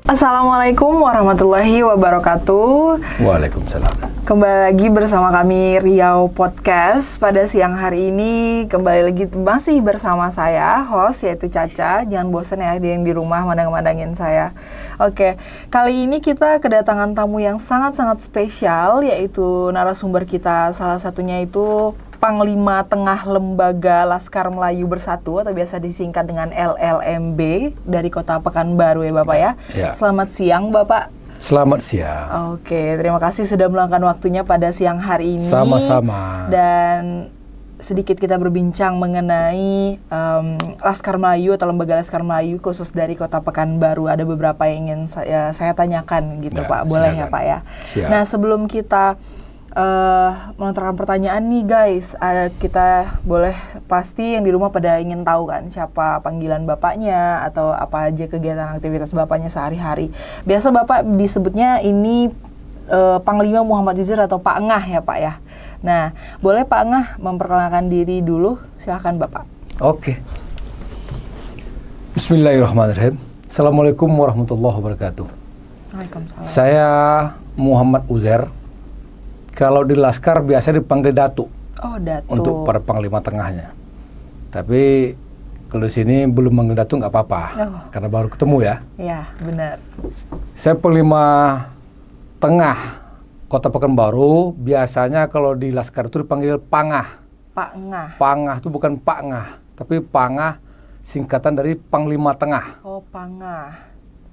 Assalamualaikum warahmatullahi wabarakatuh. Waalaikumsalam. Kembali lagi bersama kami Riau Podcast. Pada siang hari ini kembali lagi masih bersama saya, host yaitu Caca. Jangan bosan ya ada yang di rumah mandang-mandangin saya. Oke, kali ini kita kedatangan tamu yang sangat-sangat spesial, yaitu narasumber kita. Salah satunya itu Panglima Tengah Lembaga Laskar Melayu Bersatu atau biasa disingkat dengan LLMB dari Kota Pekanbaru ya Bapak ya. Ya. Selamat siang Bapak. Selamat siang. Oke, terima kasih sudah meluangkan waktunya pada siang hari ini. Sama-sama. Dan sedikit kita berbincang mengenai Laskar Melayu atau Lembaga Laskar Melayu khusus dari Kota Pekanbaru. Ada beberapa yang ingin saya tanyakan gitu Ya, Pak. Boleh silakan. ya Pak ya? Siap. Nah sebelum kita melontarkan pertanyaan nih guys, kita boleh pasti yang di rumah pada ingin tahu kan siapa panggilan bapaknya atau apa aja kegiatan aktivitas bapaknya sehari-hari. Biasa bapak disebutnya ini Panglima Muhammad Yusir atau Pak Engah ya Pak ya. Nah boleh Pak Engah memperkenalkan diri dulu, silahkan Bapak. Oke. Bismillahirrahmanirrahim. Assalamualaikum warahmatullahi wabarakatuh. Waalaikumsalam. Saya Muhammad Uzair. Kalau di Laskar biasa dipanggil Datuk Oh Datuk. untuk para panglima tengahnya. Tapi kalau di sini belum manggil Datuk nggak apa-apa, karena baru ketemu ya. Ya benar. Saya Panglima Tengah Kota Pekanbaru. Biasanya kalau di Laskar itu dipanggil Pangah. Pak Engah. Pangah itu bukan Pak Ngah, tapi Pangah singkatan dari Panglima Tengah. Oh Pangah.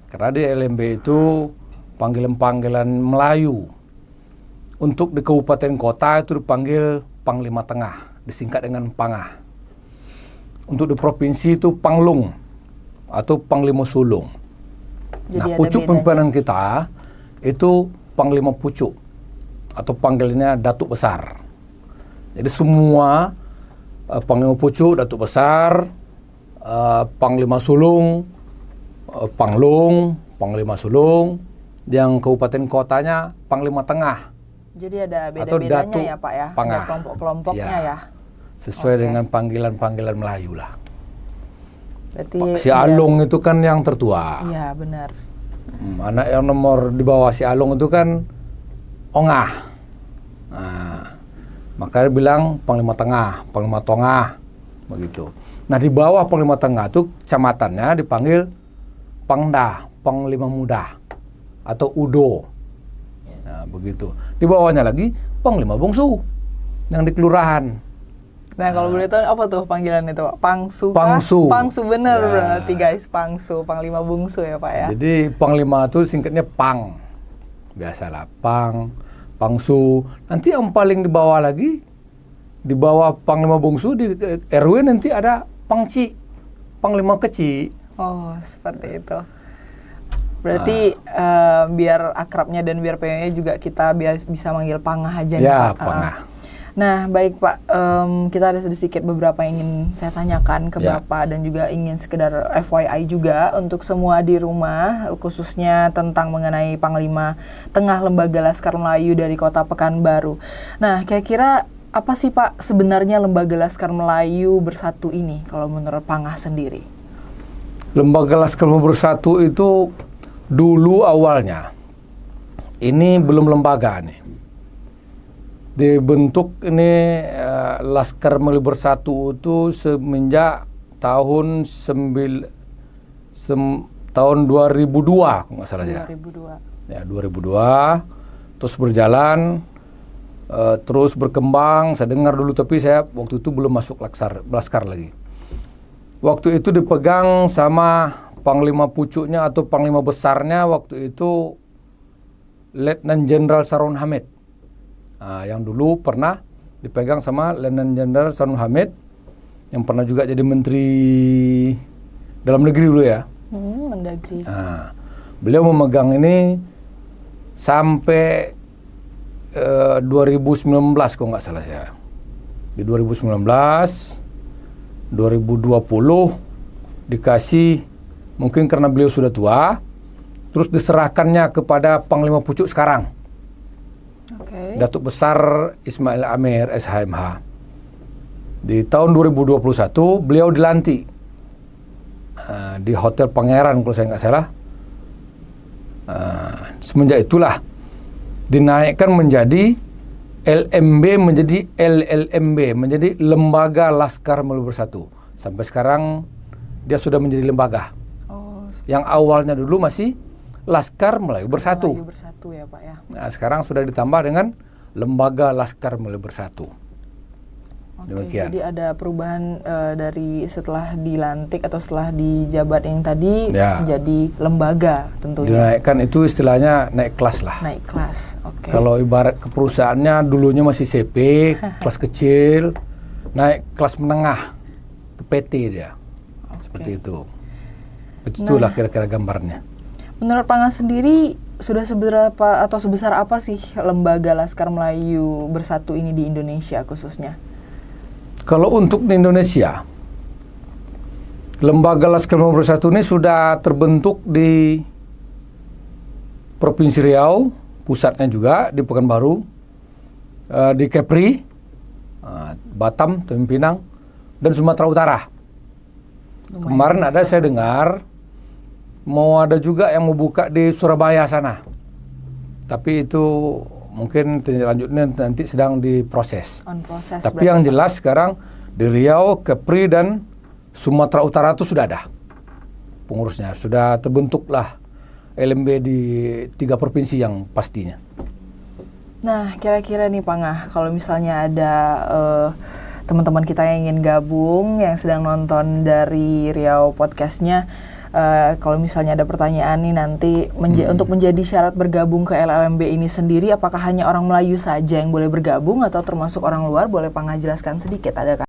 Karena di LMB itu panggilan-panggilan Melayu. Untuk di kabupaten kota itu dipanggil Panglima Tengah, disingkat dengan Pangah. Untuk di provinsi itu Panglung atau Panglima Sulung. Jadi ada pucuk bedanya. pimpinan kita itu Panglima Pucuk atau panggilannya Datuk Besar. Jadi semua Panglima Pucuk, Datuk Besar, Panglima Sulung, Panglung, Panglima Sulung, yang kabupaten kotanya Panglima Tengah. Jadi ada Atau beda-bedanya Datuk ya Pak ya, Pangah. ada kelompok-kelompoknya ya. Sesuai Oke. dengan panggilan-panggilan Melayu lah. Berarti Si Alung itu kan yang tertua. Iya benar. Anak yang nomor di bawah si Alung itu kan Ongah. Nah, makanya bilang Panglima Tengah, Panglima Tongah, begitu. Nah di bawah Panglima Tengah itu kecamatannya dipanggil Pangda, Panglima Muda atau Udo. Nah begitu. Di bawahnya lagi Panglima Bungsu yang di kelurahan. Nah kalau boleh tahu apa tuh panggilan itu Pak? Pangsu kah? Pangsu. Pangsu bener Ya. berarti guys, Pangsu, Panglima Bungsu ya Pak ya. Jadi Panglima itu singkatnya Pang. Biasalah Pang, Pangsu. Nanti yang paling di bawah lagi, di bawah Panglima Bungsu di RW nanti ada Pangci, Panglima Kecil. Oh seperti itu. Berarti biar akrabnya dan biar pengennya juga kita bisa manggil Pangah aja nih Ya, Pak. Pangah. Nah baik Pak, kita ada sedikit beberapa yang ingin saya tanyakan ke Ya. Bapak dan juga ingin sekedar FYI juga untuk semua di rumah, khususnya tentang mengenai Panglima Tengah Lembaga Laskar Melayu dari Kota Pekanbaru. Nah kira-kira apa sih Pak sebenarnya Lembaga Laskar Melayu Bersatu ini kalau menurut Pangah sendiri? Lembaga Laskar Melayu Bersatu itu dulu awalnya ini belum lembaga nih. Dibentuk ini Laskar Melayu Bersatu itu semenjak tahun 2002 kalau nggak salah ya. 2002. Ya 2002 terus berjalan terus berkembang. Saya dengar dulu tapi saya waktu itu belum masuk Laskar lagi. Waktu itu dipegang sama Panglima Pucuknya atau Panglima Besarnya waktu itu Letnan Jenderal Sarun Hamid. Nah, yang dulu pernah dipegang sama Letnan Jenderal Sarun Hamid yang pernah juga jadi Menteri Dalam Negeri dulu ya. Mendagri. Nah, beliau memegang ini sampai 2019 kalau nggak salah saya. Di 2019, 2020 dikasih. Mungkin karena beliau sudah tua, terus diserahkannya kepada Panglima Pucuk sekarang. Okay. Datuk Besar Ismail Amir SHMH. Di tahun 2021 beliau dilantik di Hotel Pangeran kalau saya nggak salah. Semenjak itulah dinaikkan menjadi LMB menjadi LLMB, menjadi Lembaga Laskar Melayu Bersatu. Sampai sekarang dia sudah menjadi lembaga. Yang awalnya dulu masih Laskar Melayu Bersatu. Melayu Bersatu ya Pak ya. Nah, sekarang sudah ditambah dengan Lembaga Laskar Melayu Bersatu. Demikian. Jadi ada perubahan dari setelah dilantik atau setelah dijabat yang tadi menjadi lembaga tentunya. Dinaikkan itu istilahnya naik kelas lah. Naik kelas, oke. Kalau ibarat ke perusahaannya dulunya masih CP, kelas kecil, naik kelas menengah ke PT dia. Seperti itu. Itulah kira-kira gambarnya. Menurut Pangah sendiri, sudah seberapa atau sebesar apa sih Lembaga Laskar Melayu Bersatu ini di Indonesia khususnya? Kalau untuk di Indonesia, Lembaga Laskar Melayu Bersatu ini sudah terbentuk di Provinsi Riau, pusatnya juga di Pekanbaru, di Kepri, Batam, Tanjung Pinang, dan Sumatera Utara. Kemarin ada saya dengar mau ada juga yang mau buka di Surabaya sana, tapi itu mungkin lanjutnya nanti sedang diproses. On proses. Tapi yang jelas sekarang di Riau, Kepri, dan Sumatera Utara itu sudah ada pengurusnya. Sudah terbentuklah LMB di 3 provinsi yang pastinya. Nah, kira-kira nih Pangah, kalau misalnya ada teman-teman kita yang ingin gabung, yang sedang nonton dari Riau Podcastnya, kalau misalnya ada pertanyaan nih nanti untuk menjadi syarat bergabung ke LLMB ini sendiri, apakah hanya orang Melayu saja yang boleh bergabung atau termasuk orang luar? Boleh Pangah jelaskan sedikit, adakah?